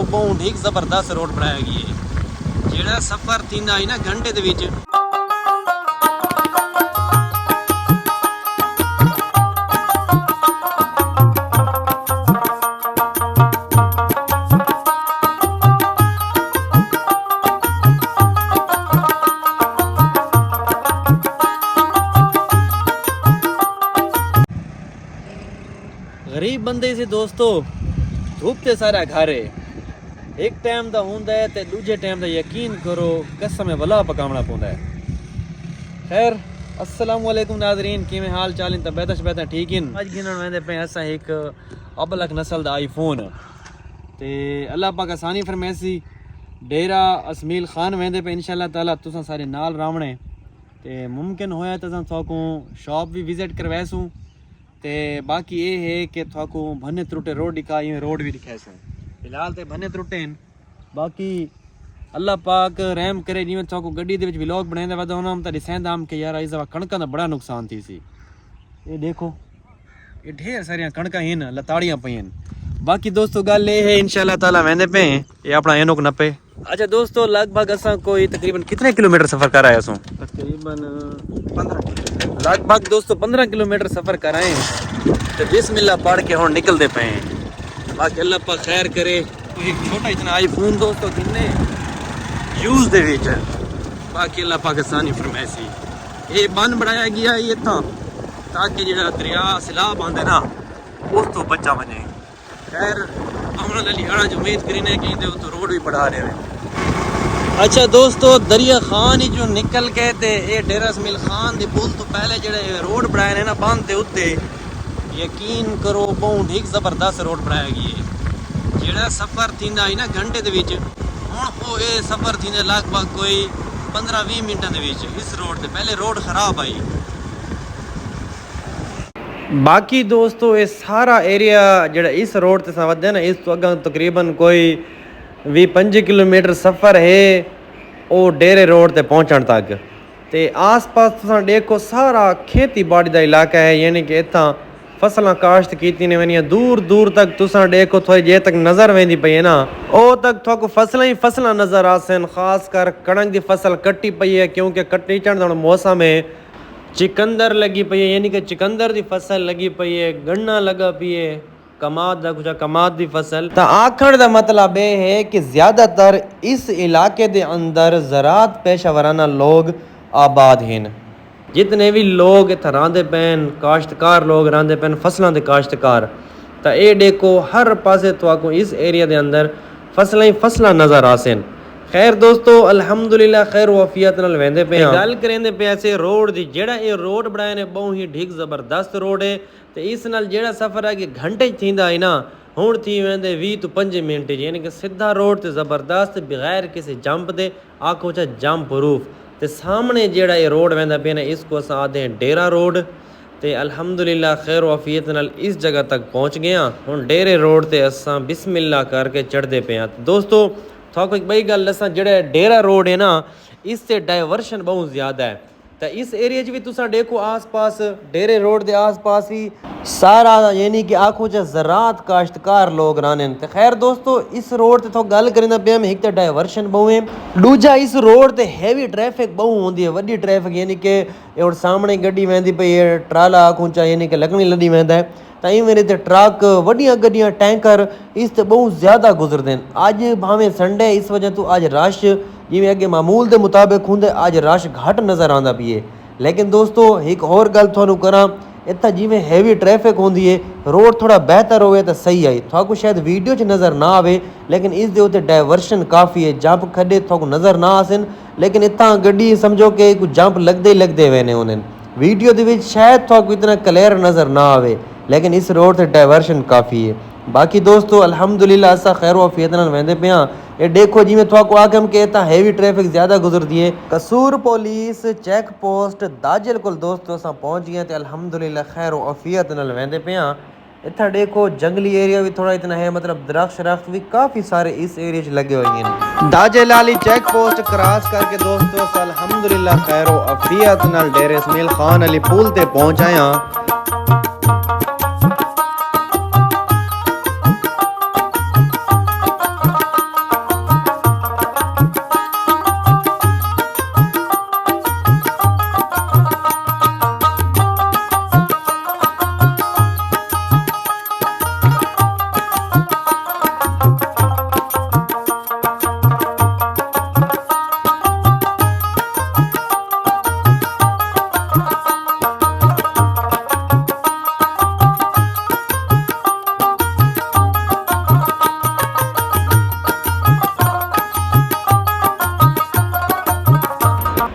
बहुत ही जबरदस्त रोड बनाया गया है जेड़ा सफर तीन आई ना घंटे दे विच गरीब बंदे से दोस्तों धूप ते सारा घर है एक टाइम दा हुंदा है ते दूजे टाइम दा यकीन करो कसम वला पकावना पौंदा है। खैर अस्सलाम वालेकुम नाज़रीन, किवें हाल चाल इन तबीयत शबीयत ठीक इन। अज गिनण वेंदे पे असां एक अबलक नस्ल दा आईफोन ते अल्लाह पाक आसानी फरमाइसी डेरा असमील खान वेंदे पे इंशाअल्लाह ताला तुसां सारे नाल रावणे ते मुमकिन होया तो असां तुहाकू शॉप भी विजिट करवाइसूं ते बाकी ये है कि तुहाकू भन्ने त्रुटे रोड दिखाई रोड भी दिखाइसूं। फिलहाल तो भन्ने त्रुटे बाकी अल्लाह पाक रहम करे जिवें तुहाकू गड्डी दे विच व्लॉग बनाइंदा वदा होना हम तो दिसैंदा हम कि यार इस दफा कणकां दा बड़ा नुकसान थी सी। ये देखो ये ढेर सारियां कणकां हिन लताड़ियां पईन। बाकी दोस्तों गल ये है इंशाअल्लाह ताला वेंदे पे ये अपना एनोक नपे। अच्छा दोस्तों लगभग असां कोई तकरीबन कितने किलोमीटर सफ़र कर आए असों? तकरीबन 15 लगभग दोस्तों 15 किलोमीटर सफ़र कर आए तो बिस्मिल्लाह पढ़ के हुण निकलते पे। बाकी अल्लाह पाक खैर करे। एक छोटा इतना आईफोन दोस्तों किन्ने यूज़ दे विच बाकी अल्लाह पाक आसानी फरमाइसी। ये बन बनाया गया ये ताकि जो दरिया सैलाब आंदे ना उस तो बचा वने। खैर आने वाली हाड़ा जो उम्मीद करीने कि तो रोड भी बढ़ा रहे हैं। अच्छा दोस्तों दरिया खान ही जो निकल के ते ये डेरा असमील खान दे पुल तो पहले जो रोड बनाए ने ना बंद दे उत्ते यकीन करो बहुत ही जबरदस्त रोड बनाया गया है जेड़ा सफर थींदा आई ना घंटे दे विच हुण वो ये सफर थींदे लगभग कोई 15-20 मिनटां दे विच इस रोड ते पहले रोड खराब आई। बाकी दोस्तों ये सारा एरिया जेड़ा इस रोड ते वधे ना इस तो अगर तकरीबन कोई 20-25 किलोमीटर सफ़र है वो डेरे रोड ते पहुँचण तक ते आस पास तुसां देखो सारा खेती बाड़ी का इलाका है यानी कि इतना फसलां काश्त कीती ने वनियां दूर दूर तक तुसां देखो थोड़ी जे तक नज़र वेंदी पई है ना ओ तक तुहाकू फसलां ही फसलां नज़र आसन। खास कर कणक की फसल कट्टी पई है क्योंकि कट्टीचण दा मौसम है। चिकंदर लगी पई है यानी कि चिकंदर की फसल लगी पई है। गन्ना लगा पई है कमाद दा कुछ कमाद की फसल। तो आखण दा मतलब ये है कि ज़्यादातर इस इलाके दे अंदर ज़राअत पेशावराना लोग आबाद हैं। जितने भी लोग इत्थे रहिंदे पैन काश्तकार लोग रहिंदे पैन फसलों के काश्तकार तो ये देखो हर पासे तुहाकू इस एरिया के अंदर फसलां ही फसलां नज़र आसन। खैर दोस्तों अल्हम्दुलिल्लाह खैर वफियत नाल वेंदे पे गल करेंदे पे ऐसे रोड दी जेड़ा ये रोड बनाए ने बहुत ही ठीक जबरदस्त रोड है तो इस नाल जेड़ा सफ़र है कि घंटे थींदा है ना हुण थी वेंदे 20 तो 5 मिनट यानी कि सीधा रोड ते जबरदस्त बगैर किसी जंप दे आखो चाहे जंप प्रूफ। तो सामने जेड़ा ये रोड वेंदा पे ना इसको असां आखदे हैं डेरा रोड ते अल्हम्दुलिल्लाह खैर वफियत नाल इस जगह तक पहुँच गए। हुण डेरे रोड ते असां बिस्मिल्लाह करके चढ़दे पे हैं। दोस्तों थोड़ा एक बड़ी गल दसा जो डेरा रोड है ना इससे डाइवर्शन बहुत ज़्यादा है तो इस एरिया भी तुसा देखो आस पास डेरे रोड के आस पास ही सारा यानी कि आखो चाहे ज़राअत काश्तकार लोग रहने। तो खैर दोस्तों इस रोड से तो गल करें पे एक तो डाइवर्शन बहुत है दूजा इस रोड से हैवी ट्रैफिक बहुत होती है वड्डी ट्रैफिक यानी कि सामने गड्डी वेंदी पई है ट्राला आखो चाहे यानी कि लकड़ी लदी वेंदा है तो मेरे ते ट्रक वड्डियां गड्डियां टैंकर इस ते बहुत ज़्यादा गुजरते हैं। अज भावें संडे इस वजह तो अज रश जिवें अगे मामूल के मुताबिक होंगे अज रश घट नज़र आता पई है। लेकिन दोस्तों एक होर गल तुहानू करा इतना जिवें हैवी ट्रैफिक होंदी है रोड थोड़ा बेहतर होवे तो सही है। तुहाकू शायद वीडियो च नज़र ना आवे लेकिन इस दे उत्ते डाइवर्शन काफ़ी है जंप खड्डे तुहाकू नज़र ना आसन लेकिन इतना गड्डी समझो कि कुछ जंप लगते ही लगते हुए ने उन्हें वीडियो दे विच शायद तुहाकू इतना क्लियर नज़र ना आवे लेकिन इस रोड से डाइवर्शन काफ़ी है। बाकी दोस्तों अल्हम्दुलिल्लाह असा खैर वफियत नाल वेंदे पे हाँ ये देखो जिवें तुहाकू आखम कि इतना हैवी ट्रैफिक ज़्यादा गुजरती है। कसूर पुलिस चेक पोस्ट दाजल कोल दोस्तों असां पहुँच गए तो अल्हम्दुलिल्लाह खैर वफियत नाल वेंदे पे हाँ। इतना देखो जंगली एरिया भी थोड़ा इतना है मतलब दरख्त भी काफ़ी सारे इस एरिया च लगे हुए हैं। दाजल वाली चेक पोस्ट क्रॉस करके दोस्तों अल्हम्दुलिल्लाह खैर वफियत नाल डेरे असमील खान अली पुल ते पहुँच आए हाँ।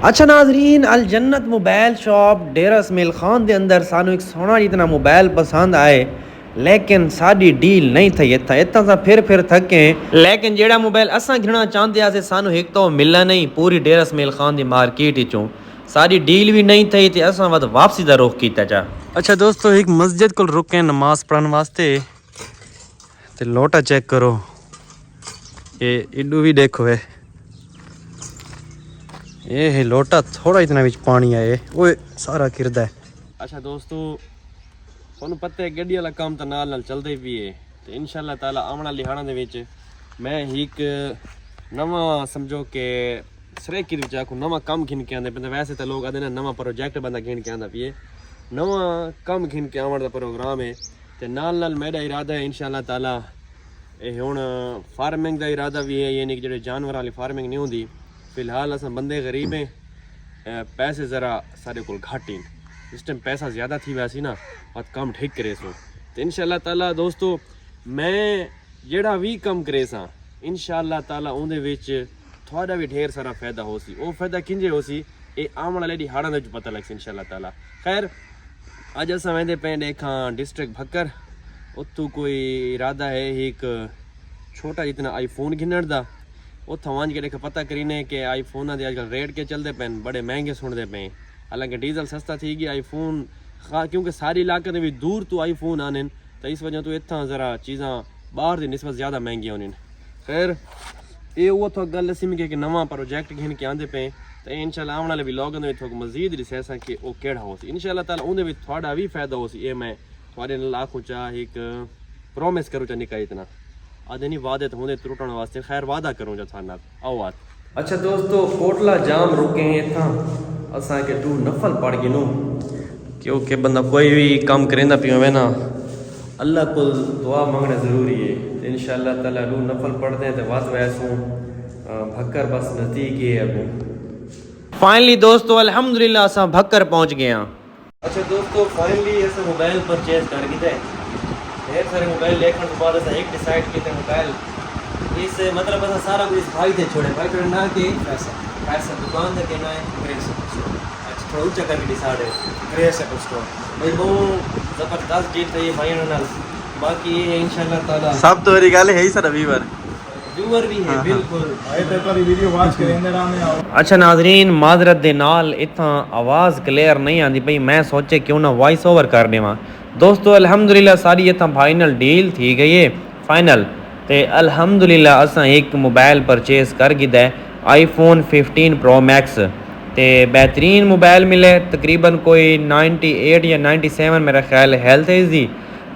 अच्छा नाजरीन, अल जन्नत मोबाइल शॉप डेरा इसमाइल खान के अंदर सानू एक सोना जितना मोबाइल पसंद आए, लेकिन साड़ी डील नहीं थी इतना इतना सा फिर थके। लेकिन जेड़ा मोबाइल असा घिरना चाहते हैं सानू एक तो मिला नहीं पूरी डेरा इसमाइल खान की मार्केट चों, साड़ी डील भी नहीं थी तो असा वध वापसी का रुख किया जा। अच्छा दोस्तों, एक मस्जिद को रुके नमाज पढ़ने वास्ते, तो लोटा चेक करो, ये इडू भी देखो ये है लोटा, थोड़ा इतना बिच पानी आए वो सारा किरदा है। अच्छा दोस्तों, तुहानू पता है गड्डी वाला काम तो नाल नाल चलते भी है, तो इंशाअल्लाह ताला आने वाले दिहाड़ां दे विच मैं एक नवा समझो कि सरेकी दे विच आखो नवा कम घिन के आंदे पे। वैसे तो लोग आदे ना नवा प्रोजेक्ट बंदा घिन के आंदा पिए, नवा कम घिन के आवन दा प्रोग्राम है, तो नाल नाल मेरा इरादा है इंशाअल्लाह ताला हुण फार्मिंग का इरादा भी है, यानी कि जेह्ड़े जानवर वाली फार्मिंग नहीं होंदी। फिलहाल अस बंदे गरीब हैं, पैसे ज़रा सारे को घट ही, इस टाइम पैसा ज़्यादा थी वैसी ना बात कम ठीक करे सो, तो इंशाअल्लाह ताला दोस्तों मैं जेड़ा भी कम करे सा इंशाअल्लाह ताला उहदे विच थोड़ा भी ढेर सारा फायदा हो सी। वो फायदा किंजे हो सी ये आने वाले दिहाड़ां दे विच पता लग सी इंशाअल्लाह ताला। खैर अज अस वेंदे पे देखा डिस्ट्रिक्ट भक्कर, उत्थों कोई इरादा है एक छोटा जितना आईफोन घिनण दा, उत्थों वंज के देख पता करीने कि आईफोन के अजकल रेट के चलते पे बड़े महंगे सुनते पे। हालांकि डीजल सस्ता थी गया आईफोन क्योंकि सारी इलाके भी दूर तो आईफोन आने, तो इस वजह तो इतना ज़रा चीज़ा बाहर की निस्बत ज़्यादा महंगी होनी। खैर ये वो तो गल असीं कि नवा प्रोजेक्ट घिन के आंदे पे, तो इंशाअल्लाह आने वाले व्लॉग में थोड़ा मजीद दस्सेआ कि वो केड़ा हो सी इंशाअल्लाह ताला उहदे विच थोड़ा भी फायदा हो सी। ये मैं थोड़े नाल आखूं चाह एक प्रॉमिस करूँ चाह निका इतना आदे नहीं वादे तो होंदे त्रुटण वास्ते। खैर वादा करूँ जा थारे नाल आओ बात। अच्छा दोस्तों, कोटला जाम रुके हैं इतना असा के तू नफल पढ़ गिनूं, क्योंकि बंदा कोई भी काम करेंदा पियो ना अल्लाह को दुआ मांगना ज़रूरी है, तो इंशाअल्लाह ताला रू नफल पढ़ते हैं तो वात वैसों भक्कर बस नज़दीक ही है अगू। फाइनली दोस्तों अल्हम्दुलिल्लाह असा भक्कर पहुंच गए हैं। अच्छा दोस्तों, फाइनली ऐसा मोबाइल परचेज कर गए, ढेर सारे मोबाइल लेकर के बाद एक डिसाइड किए मोबाइल इस मतलब ऐसा सारा कुछ भाई थे छोड़े ना कि पैसा दुकान से कहना है। अच्छा थोड़ा ऊँचा करके डिसाइड है स्टोर भाई वो ज़बरदस्त डील रही है भाई नाल। बाकी ये इंशाअल्लाह ताला सब तो गल है ही सर व्यूअर भी है बिल्कुल वीडियो वॉच करेंगे। अच्छा नाजरीन, माजरत दे नाल इतना आवाज़ क्लियर नहीं आती भाई, मैं सोचे क्यों ना वॉइस ओवर कर देवा। दोस्तों अल्हम्दुलिल्लाह सारी इतना फाइनल डील थी गई है फाइनल, तो अल्हम्दुलिल्लाह असा एक मोबाइल परचेज कर गिदा आईफोन 15 प्रो मैक्स, तो बेहतरीन मोबाइल मिले तकरीबन कोई 98 या 97 मेरा ख्याल हेल्थ है इसकी,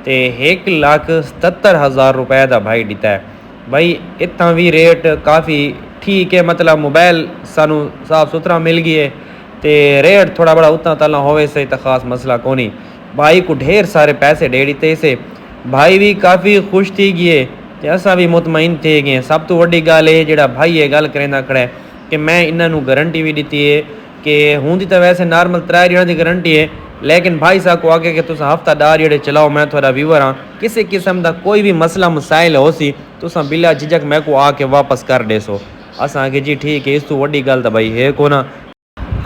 तो 1,77,000 रुपए का भाई दिता है। भाई इतना भी रेट काफ़ी ठीक है, मतलब मोबाइल सानू साफ सुथरा मिल गई है, तो रेट थोड़ा बड़ा उतना तला होवे से तो खास मसला को नहीं। भाई को ढेर सारे पैसे दे दिते से भाई भी काफ़ी खुश थी गए, तो असा भी मुतमईन थे गए। सब तो वड्डी गल है जेड़ा भाई ये गल करेंदा खड़ा है कि मैं इन्होंने गारंटी भी दी है कि होंगी तो वैसे नॉर्मल 3 दिनों की गारंटी है, लेकिन भाई साहब को आके कि तुम हफ्ता डार जेड़े चलाओ, मैं थोड़ा व्यूअर हाँ, किसी किस्म का कोई भी मसला मसाइल हो सी तुसा बिला झिझक मैं को आके वापस कर दे सो। असा कि जी ठीक है, इस तो वड्डी गल तो भाई है को ना।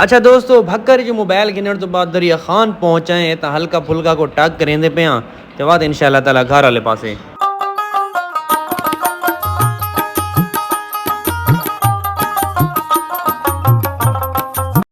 अच्छा दोस्तों, भक्कर जो मोबाइल गिनण तो बाद दरिया खान पहुँचाए तो हल्का फुल्का को टक करेंदे पे हाँ, तो बाद इंशाअल्लाह ताला घर वाले पासे